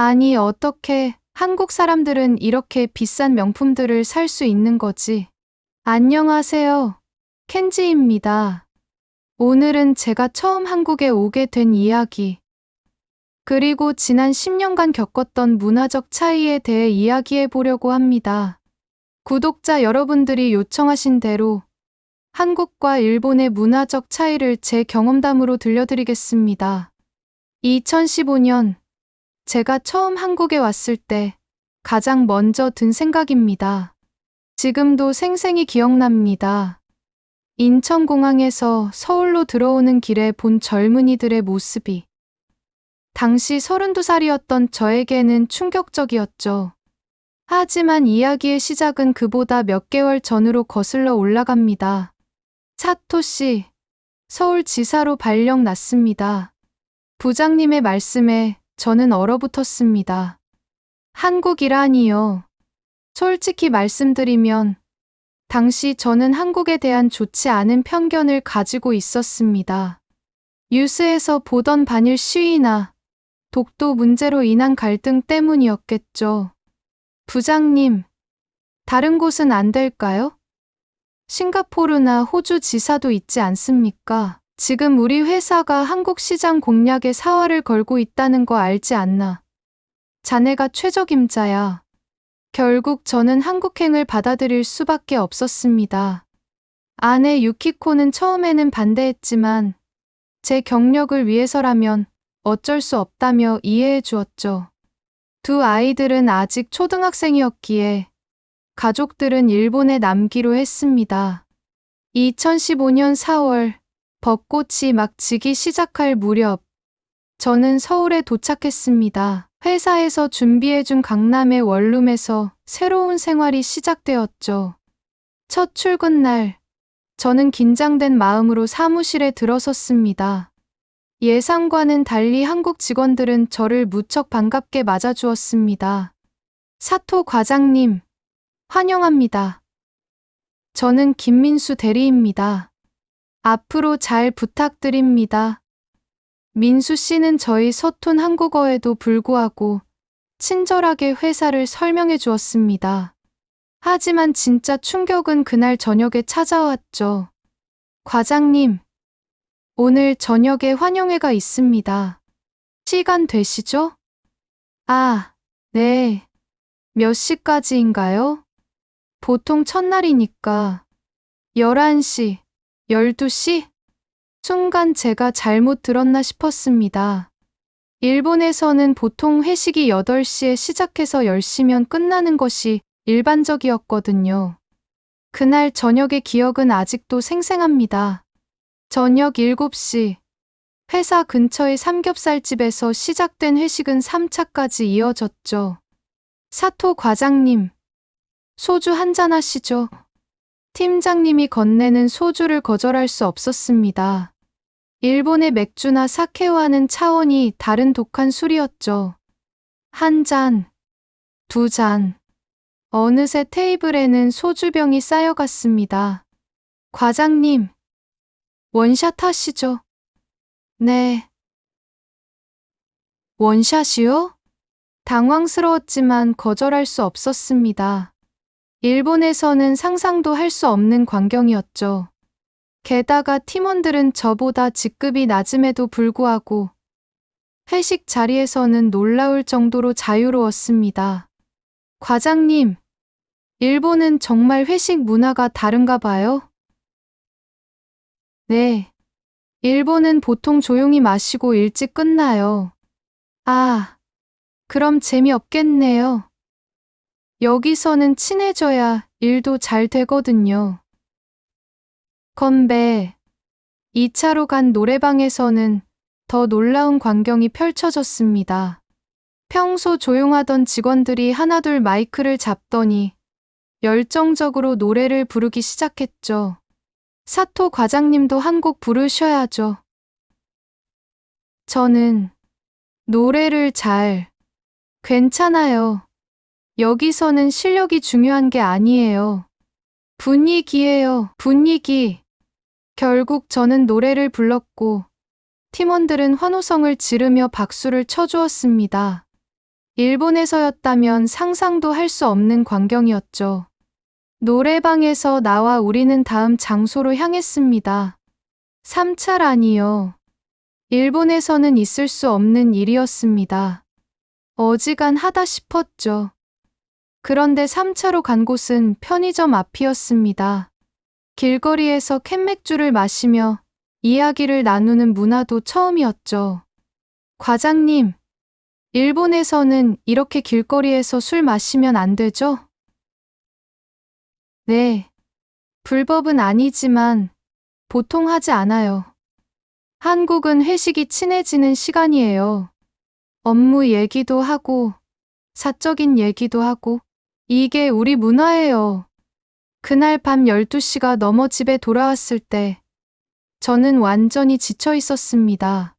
아니, 어떻게 한국 사람들은 이렇게 비싼 명품들을 살 수 있는 거지? 안녕하세요. 켄지입니다. 오늘은 제가 처음 한국에 오게 된 이야기, 그리고 지난 10년간 겪었던 문화적 차이에 대해 이야기해 보려고 합니다. 구독자 여러분들이 요청하신 대로 한국과 일본의 문화적 차이를 제 경험담으로 들려드리겠습니다. 2015년, 제가 처음 한국에 왔을 때 가장 먼저 든 생각입니다. 지금도 생생히 기억납니다. 인천공항에서 서울로 들어오는 길에 본 젊은이들의 모습이 당시 32살이었던 저에게는 충격적이었죠. 하지만 이야기의 시작은 그보다 몇 개월 전으로 거슬러 올라갑니다. 사토 씨, 서울지사로 발령 났습니다. 부장님의 말씀에 저는 얼어붙었습니다. 한국이라니요. 솔직히 말씀드리면 당시 저는 한국에 대한 좋지 않은 편견을 가지고 있었습니다. 뉴스에서 보던 반일 시위나 독도 문제로 인한 갈등 때문이었겠죠. 부장님, 다른 곳은 안 될까요? 싱가포르나 호주 지사도 있지 않습니까? 지금 우리 회사가 한국 시장 공략에 사활을 걸고 있다는 거 알지 않나? 자네가 최적임자야. 결국 저는 한국행을 받아들일 수밖에 없었습니다. 아내 유키코는 처음에는 반대했지만 제 경력을 위해서라면 어쩔 수 없다며 이해해 주었죠. 두 아이들은 아직 초등학생이었기에 가족들은 일본에 남기로 했습니다. 2015년 4월, 벚꽃이 막 지기 시작할 무렵, 저는 서울에 도착했습니다. 회사에서 준비해준 강남의 원룸에서 새로운 생활이 시작되었죠. 첫 출근 날, 저는 긴장된 마음으로 사무실에 들어섰습니다. 예상과는 달리 한국 직원들은 저를 무척 반갑게 맞아주었습니다. 사토 과장님, 환영합니다. 저는 김민수 대리입니다. 앞으로 잘 부탁드립니다. 민수 씨는 저희 서툰 한국어에도 불구하고 친절하게 회사를 설명해 주었습니다. 하지만 진짜 충격은 그날 저녁에 찾아왔죠. 과장님, 오늘 저녁에 환영회가 있습니다. 시간 되시죠? 아, 네. 몇 시까지인가요? 보통 첫날이니까. 11시, 12시? 순간 제가 잘못 들었나 싶었습니다. 일본에서는 보통 회식이 8시에 시작해서 10시면 끝나는 것이 일반적이었거든요. 그날 저녁의 기억은 아직도 생생합니다. 저녁 7시, 회사 근처의 삼겹살집에서 시작된 회식은 3차까지 이어졌죠. 사토 과장님, 소주 한잔 하시죠. 팀장님이 건네는 소주를 거절할 수 없었습니다. 일본의 맥주나 사케와는 차원이 다른 독한 술이었죠. 한 잔, 두 잔. 어느새 테이블에는 소주병이 쌓여갔습니다. 과장님, 원샷 하시죠. 네. 원샷이요? 당황스러웠지만 거절할 수 없었습니다. 일본에서는 상상도 할 수 없는 광경이었죠. 게다가 팀원들은 저보다 직급이 낮음에도 불구하고 회식 자리에서는 놀라울 정도로 자유로웠습니다. 과장님, 일본은 정말 회식 문화가 다른가 봐요? 네. 일본은 보통 조용히 마시고 일찍 끝나요. 아, 그럼 재미없겠네요. 여기서는 친해져야 일도 잘 되거든요. 건배. 2차로 간 노래방에서는 더 놀라운 광경이 펼쳐졌습니다. 평소 조용하던 직원들이 하나둘 마이크를 잡더니 열정적으로 노래를 부르기 시작했죠. 사토 과장님도 한 곡 부르셔야죠. 저는 노래를 괜찮아요. 여기서는 실력이 중요한 게 아니에요. 분위기예요, 분위기. 결국 저는 노래를 불렀고 팀원들은 환호성을 지르며 박수를 쳐주었습니다. 일본에서였다면 상상도 할 수 없는 광경이었죠. 노래방에서 나와 우리는 다음 장소로 향했습니다. 3차라니요. 일본에서는 있을 수 없는 일이었습니다. 어지간하다 싶었죠. 그런데 3차로 간 곳은 편의점 앞이었습니다. 길거리에서 캔맥주를 마시며 이야기를 나누는 문화도 처음이었죠. 과장님, 일본에서는 이렇게 길거리에서 술 마시면 안 되죠? 네. 불법은 아니지만 보통 하지 않아요. 한국은 회식이 친해지는 시간이에요. 업무 얘기도 하고, 사적인 얘기도 하고, 이게 우리 문화예요. 그날 밤 12시가 넘어 집에 돌아왔을 때, 저는 완전히 지쳐 있었습니다.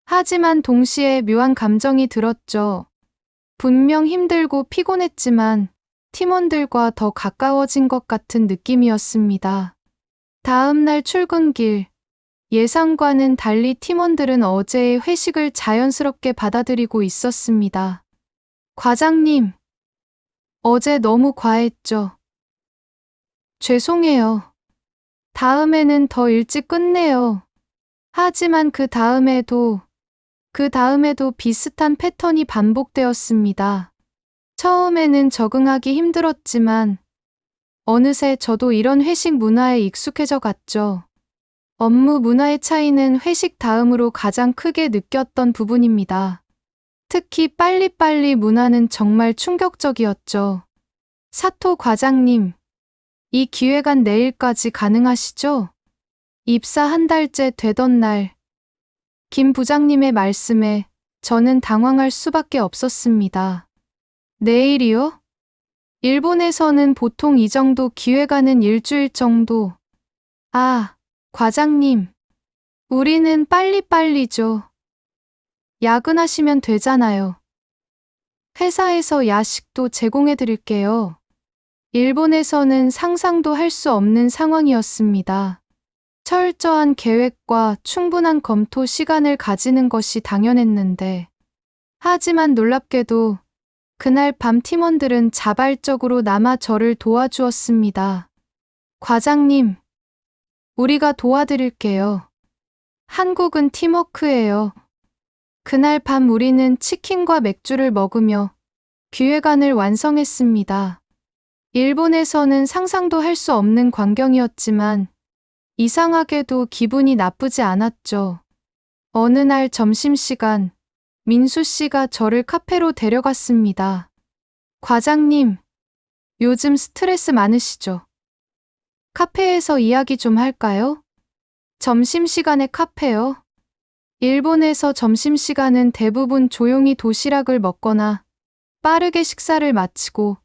하지만 동시에 묘한 감정이 들었죠. 분명 힘들고 피곤했지만, 팀원들과 더 가까워진 것 같은 느낌이었습니다. 다음 날 출근길, 예상과는 달리 팀원들은 어제의 회식을 자연스럽게 받아들이고 있었습니다. 과장님, 어제 너무 과했죠? 죄송해요. 다음에는 더 일찍 끝내요. 하지만 그 다음에도 비슷한 패턴이 반복되었습니다. 처음에는 적응하기 힘들었지만 어느새 저도 이런 회식 문화에 익숙해져 갔죠. 업무 문화의 차이는 회식 다음으로 가장 크게 느꼈던 부분입니다. 특히 빨리빨리 문화는 정말 충격적이었죠. 사토 과장님, 이 기획안 내일까지 가능하시죠? 입사 한 달째 되던 날, 김 부장님의 말씀에 저는 당황할 수밖에 없었습니다. 내일이요? 일본에서는 보통 이 정도 기획안은 일주일 정도. 아, 과장님, 우리는 빨리빨리죠. 야근하시면 되잖아요. 회사에서 야식도 제공해 드릴게요. 일본에서는 상상도 할 수 없는 상황이었습니다. 철저한 계획과 충분한 검토 시간을 가지는 것이 당연했는데, 하지만 놀랍게도 그날 밤 팀원들은 자발적으로 남아 저를 도와주었습니다. 과장님, 우리가 도와드릴게요. 한국은 팀워크예요. 그날 밤 우리는 치킨과 맥주를 먹으며 기획안을 완성했습니다. 일본에서는 상상도 할 수 없는 광경이었지만 이상하게도 기분이 나쁘지 않았죠. 어느 날 점심시간, 민수 씨가 저를 카페로 데려갔습니다. 과장님, 요즘 스트레스 많으시죠? 카페에서 이야기 좀 할까요? 점심시간에 카페요? 일본에서 점심시간은 대부분 조용히 도시락을 먹거나 빠르게 식사를 마치고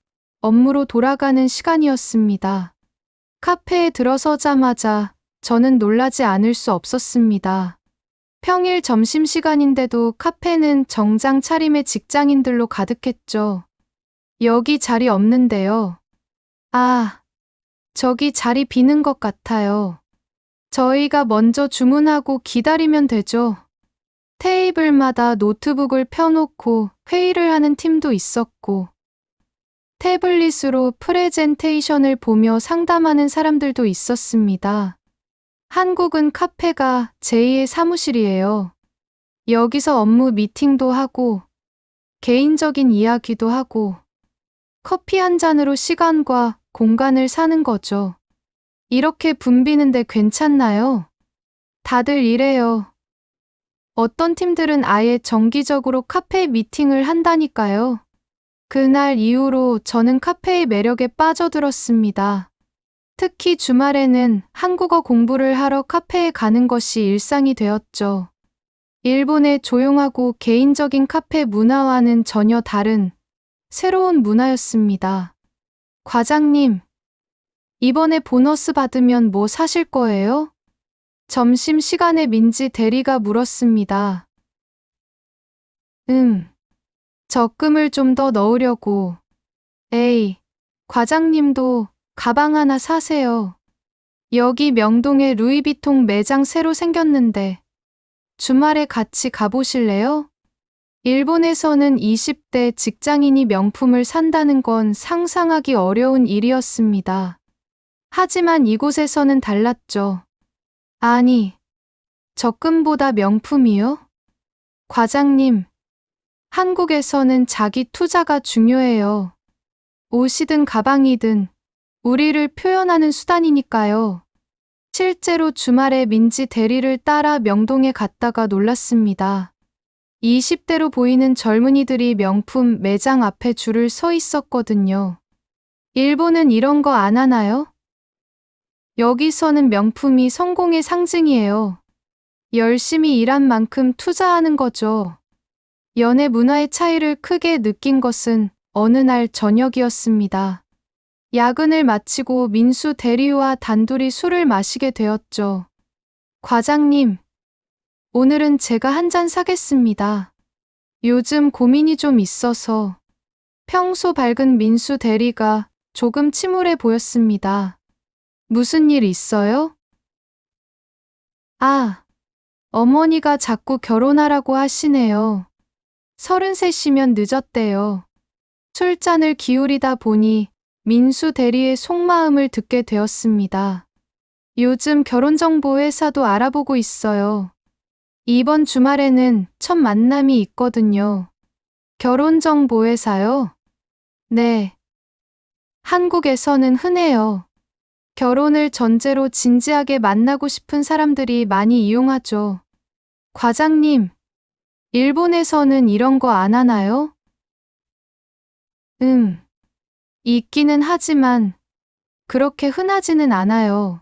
업무로 돌아가는 시간이었습니다. 카페에 들어서자마자 저는 놀라지 않을 수 없었습니다. 평일 점심시간인데도 카페는 정장 차림의 직장인들로 가득했죠. 여기 자리 없는데요. 아, 저기 자리 비는 것 같아요. 저희가 먼저 주문하고 기다리면 되죠. 테이블마다 노트북을 펴놓고 회의를 하는 팀도 있었고, 태블릿으로 프레젠테이션을 보며 상담하는 사람들도 있었습니다. 한국은 카페가 제2의 사무실이에요. 여기서 업무 미팅도 하고, 개인적인 이야기도 하고, 커피 한 잔으로 시간과 공간을 사는 거죠. 이렇게 붐비는데 괜찮나요? 다들 이래요. 어떤 팀들은 아예 정기적으로 카페 미팅을 한다니까요. 그날 이후로 저는 카페의 매력에 빠져들었습니다. 특히 주말에는 한국어 공부를 하러 카페에 가는 것이 일상이 되었죠. 일본의 조용하고 개인적인 카페 문화와는 전혀 다른 새로운 문화였습니다. 과장님, 이번에 보너스 받으면 뭐 사실 거예요? 점심시간에 민지 대리가 물었습니다. 적금을 좀 더 넣으려고. 에이, 과장님도 가방 하나 사세요. 여기 명동에 루이비통 매장 새로 생겼는데 주말에 같이 가보실래요? 일본에서는 20대 직장인이 명품을 산다는 건 상상하기 어려운 일이었습니다. 하지만 이곳에서는 달랐죠. 아니, 적금보다 명품이요? 과장님, 한국에서는 자기 투자가 중요해요. 옷이든 가방이든 우리를 표현하는 수단이니까요. 실제로 주말에 민지 대리를 따라 명동에 갔다가 놀랐습니다. 20대로 보이는 젊은이들이 명품 매장 앞에 줄을 서 있었거든요. 일본은 이런 거 안 하나요? 여기서는 명품이 성공의 상징이에요. 열심히 일한 만큼 투자하는 거죠. 연애 문화의 차이를 크게 느낀 것은 어느 날 저녁이었습니다. 야근을 마치고 민수 대리와 단둘이 술을 마시게 되었죠. 과장님, 오늘은 제가 한 잔 사겠습니다. 요즘 고민이 좀 있어서. 평소 밝은 민수 대리가 조금 침울해 보였습니다. 무슨 일 있어요? 아, 어머니가 자꾸 결혼하라고 하시네요. 33이면 늦었대요. 술잔을 기울이다 보니 민수 대리의 속마음을 듣게 되었습니다. 요즘 결혼정보 회사도 알아보고 있어요. 이번 주말에는 첫 만남이 있거든요. 결혼정보 회사요? 네. 한국에서는 흔해요. 결혼을 전제로 진지하게 만나고 싶은 사람들이 많이 이용하죠. 과장님, 일본에서는 이런 거 안 하나요? 있기는 하지만 그렇게 흔하지는 않아요.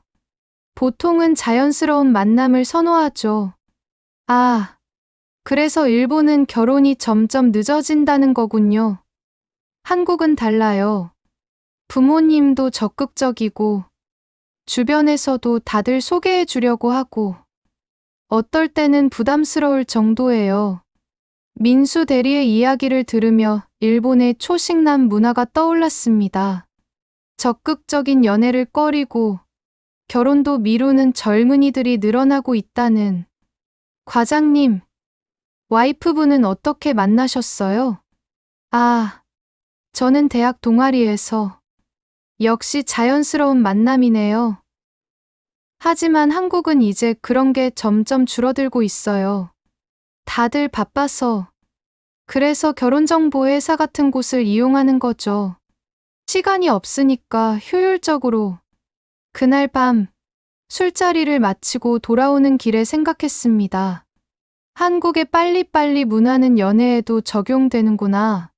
보통은 자연스러운 만남을 선호하죠. 아, 그래서 일본은 결혼이 점점 늦어진다는 거군요. 한국은 달라요. 부모님도 적극적이고 주변에서도 다들 소개해 주려고 하고 어떨 때는 부담스러울 정도예요. 민수 대리의 이야기를 들으며 일본의 초식남 문화가 떠올랐습니다. 적극적인 연애를 꺼리고 결혼도 미루는 젊은이들이 늘어나고 있다는. 과장님, 와이프분은 어떻게 만나셨어요? 아, 저는 대학 동아리에서. 역시 자연스러운 만남이네요. 하지만 한국은 이제 그런 게 점점 줄어들고 있어요. 다들 바빠서. 그래서 결혼정보회사 같은 곳을 이용하는 거죠. 시간이 없으니까 효율적으로. 그날 밤 술자리를 마치고 돌아오는 길에 생각했습니다. 한국의 빨리빨리 문화는 연애에도 적용되는구나.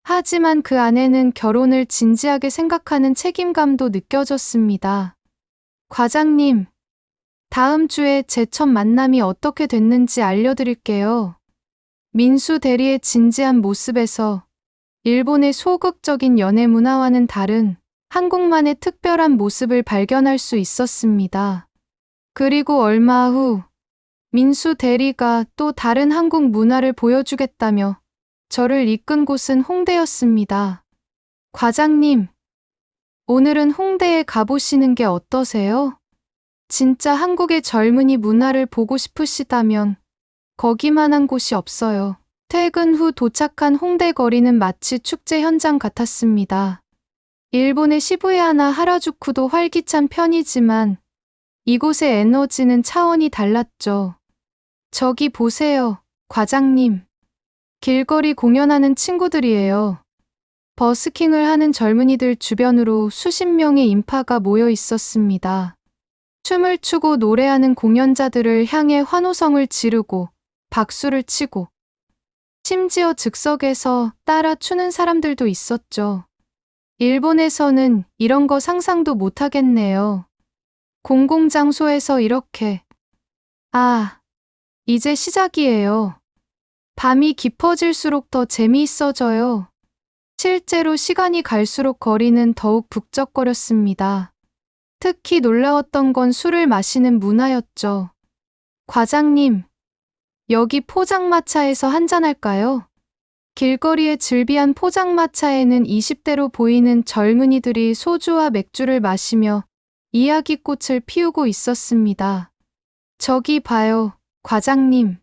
하지만 그 안에는 결혼을 진지하게 생각하는 책임감도 느껴졌습니다. 과장님, 다음 주에 제 첫 만남이 어떻게 됐는지 알려드릴게요. 민수 대리의 진지한 모습에서 일본의 소극적인 연애 문화와는 다른 한국만의 특별한 모습을 발견할 수 있었습니다. 그리고 얼마 후 민수 대리가 또 다른 한국 문화를 보여주겠다며 저를 이끈 곳은 홍대였습니다. 과장님, 오늘은 홍대에 가보시는 게 어떠세요? 진짜 한국의 젊은이 문화를 보고 싶으시다면 거기만한 곳이 없어요. 퇴근 후 도착한 홍대 거리는 마치 축제 현장 같았습니다. 일본의 시부야나 하라주쿠도 활기찬 편이지만 이곳의 에너지는 차원이 달랐죠. 저기 보세요, 과장님. 길거리 공연하는 친구들이에요. 버스킹을 하는 젊은이들 주변으로 수십 명의 인파가 모여 있었습니다. 춤을 추고 노래하는 공연자들을 향해 환호성을 지르고 박수를 치고 심지어 즉석에서 따라 추는 사람들도 있었죠. 일본에서는 이런 거 상상도 못 하겠네요. 공공장소에서 이렇게. 아, 이제 시작이에요. 밤이 깊어질수록 더 재미있어져요. 실제로 시간이 갈수록 거리는 더욱 북적거렸습니다. 특히 놀라웠던 건 술을 마시는 문화였죠. 과장님, 여기 포장마차에서 한잔할까요? 길거리의 즐비한 포장마차에는 20대로 보이는 젊은이들이 소주와 맥주를 마시며 이야기꽃을 피우고 있었습니다. 저기 봐요, 과장님.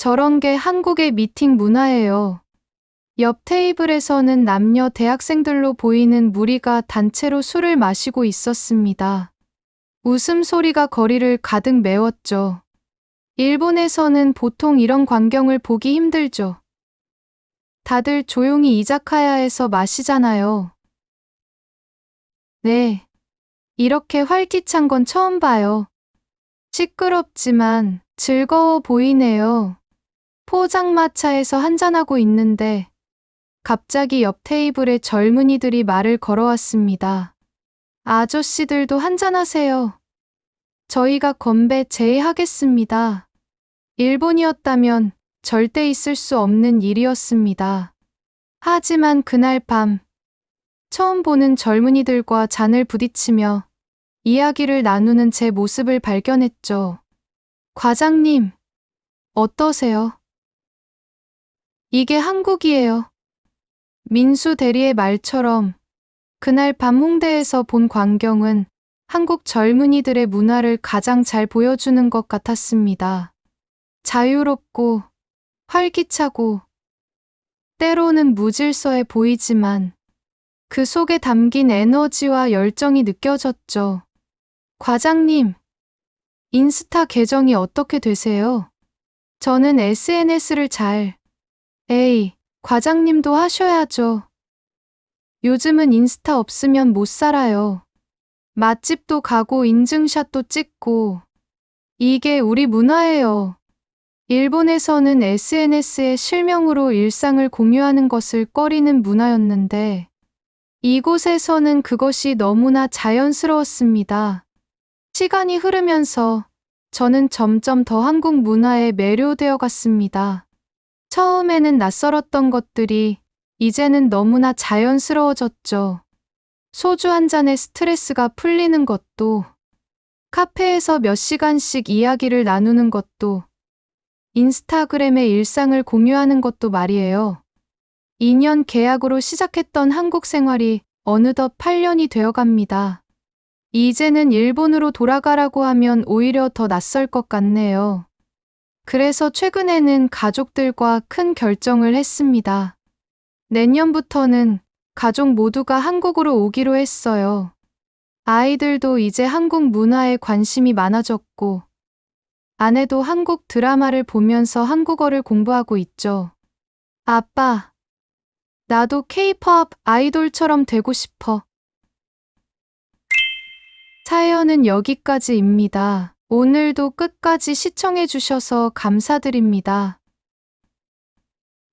저런 게 한국의 미팅 문화예요. 옆 테이블에서는 남녀 대학생들로 보이는 무리가 단체로 술을 마시고 있었습니다. 웃음소리가 거리를 가득 메웠죠. 일본에서는 보통 이런 광경을 보기 힘들죠. 다들 조용히 이자카야에서 마시잖아요. 네. 이렇게 활기찬 건 처음 봐요. 시끄럽지만 즐거워 보이네요. 포장마차에서 한잔하고 있는데 갑자기 옆 테이블에 젊은이들이 말을 걸어왔습니다. 아저씨들도 한잔하세요. 저희가 건배 제의하겠습니다. 일본이었다면 절대 있을 수 없는 일이었습니다. 하지만 그날 밤 처음 보는 젊은이들과 잔을 부딪히며 이야기를 나누는 제 모습을 발견했죠. 과장님, 어떠세요? 이게 한국이에요. 민수 대리의 말처럼 그날 밤 홍대에서 본 광경은 한국 젊은이들의 문화를 가장 잘 보여주는 것 같았습니다. 자유롭고 활기차고 때로는 무질서해 보이지만 그 속에 담긴 에너지와 열정이 느껴졌죠. 과장님, 인스타 계정이 어떻게 되세요? 저는 SNS를 에이, 과장님도 하셔야죠. 요즘은 인스타 없으면 못 살아요. 맛집도 가고 인증샷도 찍고. 이게 우리 문화예요. 일본에서는 SNS에 실명으로 일상을 공유하는 것을 꺼리는 문화였는데 이곳에서는 그것이 너무나 자연스러웠습니다. 시간이 흐르면서 저는 점점 더 한국 문화에 매료되어 갔습니다. 처음에는 낯설었던 것들이 이제는 너무나 자연스러워졌죠. 소주 한 잔에 스트레스가 풀리는 것도, 카페에서 몇 시간씩 이야기를 나누는 것도, 인스타그램에 일상을 공유하는 것도 말이에요. 2년 계약으로 시작했던 한국 생활이 어느덧 8년이 되어갑니다. 이제는 일본으로 돌아가라고 하면 오히려 더 낯설 것 같네요. 그래서 최근에는 가족들과 큰 결정을 했습니다. 내년부터는 가족 모두가 한국으로 오기로 했어요. 아이들도 이제 한국 문화에 관심이 많아졌고, 아내도 한국 드라마를 보면서 한국어를 공부하고 있죠. 아빠, 나도 K-pop 아이돌처럼 되고 싶어. 사연은 여기까지입니다. 오늘도 끝까지 시청해주셔서 감사드립니다.